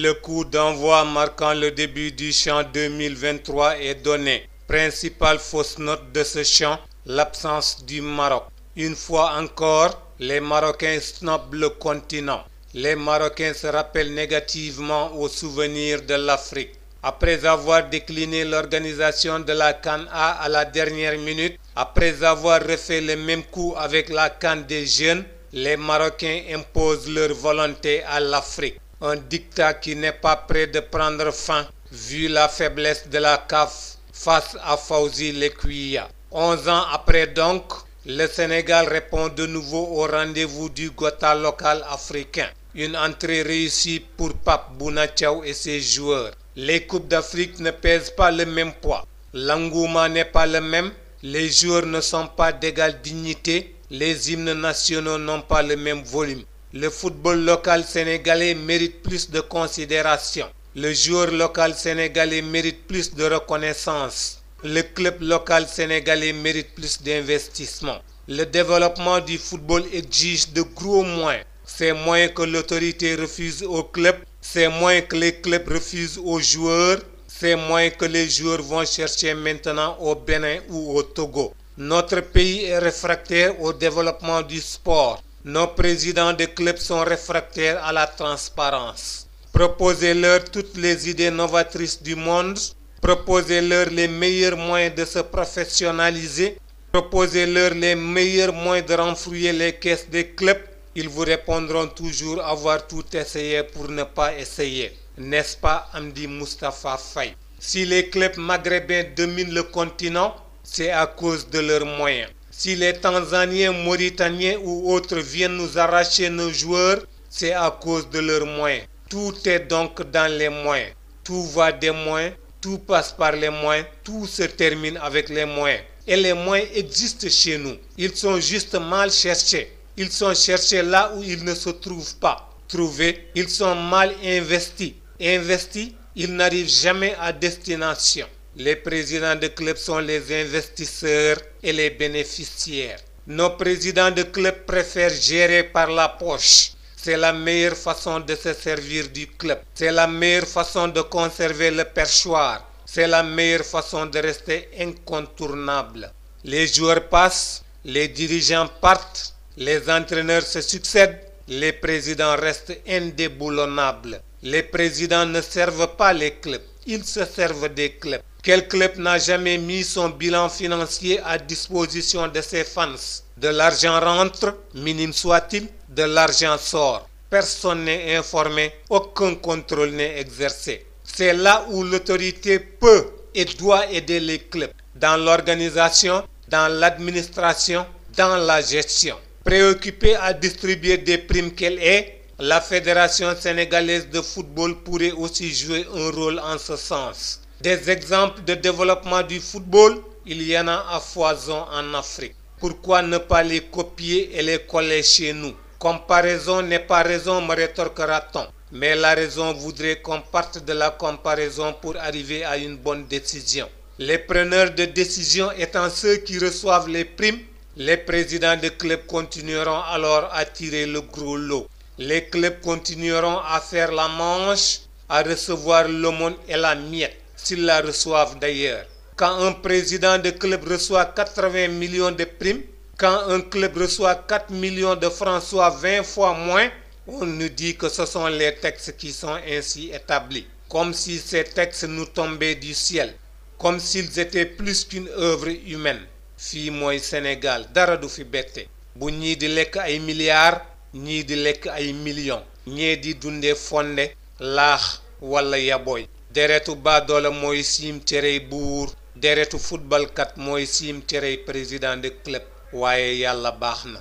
Le coup d'envoi marquant le début du CHAN 2023 est donné. Principale fausse note de ce CHAN, l'absence du Maroc. Une fois encore, les Marocains snobent le continent. Les Marocains se rappellent négativement aux souvenirs de l'Afrique. Après avoir décliné l'organisation de la CAN A à la dernière minute, après avoir refait le même coup avec la CAN des jeunes, les Marocains imposent leur volonté à l'Afrique. Un diktat qui n'est pas prêt de prendre fin, vu la faiblesse de la CAF face à Fawzi Lekouya. 11 ans après donc, le Sénégal répond de nouveau au rendez-vous du Gotha local africain. Une entrée réussie pour Pape Bouna Thiaw et ses joueurs. Les Coupes d'Afrique ne pèsent pas le même poids. L'engouement n'est pas le même. Les joueurs ne sont pas d'égale dignité. Les hymnes nationaux n'ont pas le même volume. Le football local sénégalais mérite plus de considération. Le joueur local sénégalais mérite plus de reconnaissance. Le club local sénégalais mérite plus d'investissement. Le développement du football exige de gros moyens. C'est moins que l'autorité refuse aux clubs, c'est moins que les clubs refusent aux joueurs, c'est moins que les joueurs vont chercher maintenant au Bénin ou au Togo. Notre pays est réfractaire au développement du sport. Nos présidents de clubs sont réfractaires à la transparence. Proposez-leur toutes les idées novatrices du monde, proposez-leur les meilleurs moyens de se professionnaliser, proposez-leur les meilleurs moyens de renflouer les caisses des clubs. Ils vous répondront toujours avoir tout essayé pour ne pas essayer. N'est-ce pas, Amdi Moustapha Faye? Si les clubs maghrébins dominent le continent, c'est à cause de leurs moyens. Si les Tanzaniens, Mauritaniens ou autres viennent nous arracher nos joueurs, c'est à cause de leurs moyens. Tout est donc dans les moyens. Tout va des moyens, tout passe par les moyens, tout se termine avec les moyens. Et les moyens existent chez nous. Ils sont juste mal cherchés. Ils sont cherchés là où ils ne se trouvent pas. Trouvés, ils sont mal investis. Investis, ils n'arrivent jamais à destination. Les présidents de clubs sont les investisseurs et les bénéficiaires. Nos présidents de clubs préfèrent gérer par la poche. C'est la meilleure façon de se servir du club. C'est la meilleure façon de conserver le perchoir. C'est la meilleure façon de rester incontournable. Les joueurs passent, les dirigeants partent. Les entraîneurs se succèdent, les présidents restent indéboulonnables. Les présidents ne servent pas les clubs, ils se servent des clubs. Quel club n'a jamais mis son bilan financier à disposition de ses fans? De l'argent rentre, minime soit-il, de l'argent sort. Personne n'est informé, aucun contrôle n'est exercé. C'est là où l'autorité peut et doit aider les clubs, dans l'organisation, dans l'administration, dans la gestion. Préoccupée à distribuer des primes qu'elle est, la Fédération sénégalaise de football pourrait aussi jouer un rôle en ce sens. Des exemples de développement du football, il y en a à foison en Afrique. Pourquoi ne pas les copier et les coller chez nous? Comparaison n'est pas raison, me rétorquera-t-on. Mais la raison voudrait qu'on parte de la comparaison pour arriver à une bonne décision. Les preneurs de décision étant ceux qui reçoivent les primes, les présidents de clubs continueront alors à tirer le gros lot. Les clubs continueront à faire la manche, à recevoir l'aumône et la miette, s'ils la reçoivent d'ailleurs. Quand un président de club reçoit 80 millions de primes, quand un club reçoit 4 millions de francs, soit 20 fois moins, on nous dit que ce sont les textes qui sont ainsi établis. Comme si ces textes nous tombaient du ciel, comme s'ils étaient plus qu'une œuvre humaine. Fii mooy Sénégal dara du fi bette bu ñii di lekk ay milliards ñii di lekk ay millions ñee di dundee fonde laax wala yaboy deretu baadoola mooy siim cerey buur deretu footballkat mooy siim cerey président de club waaye yàlla baax na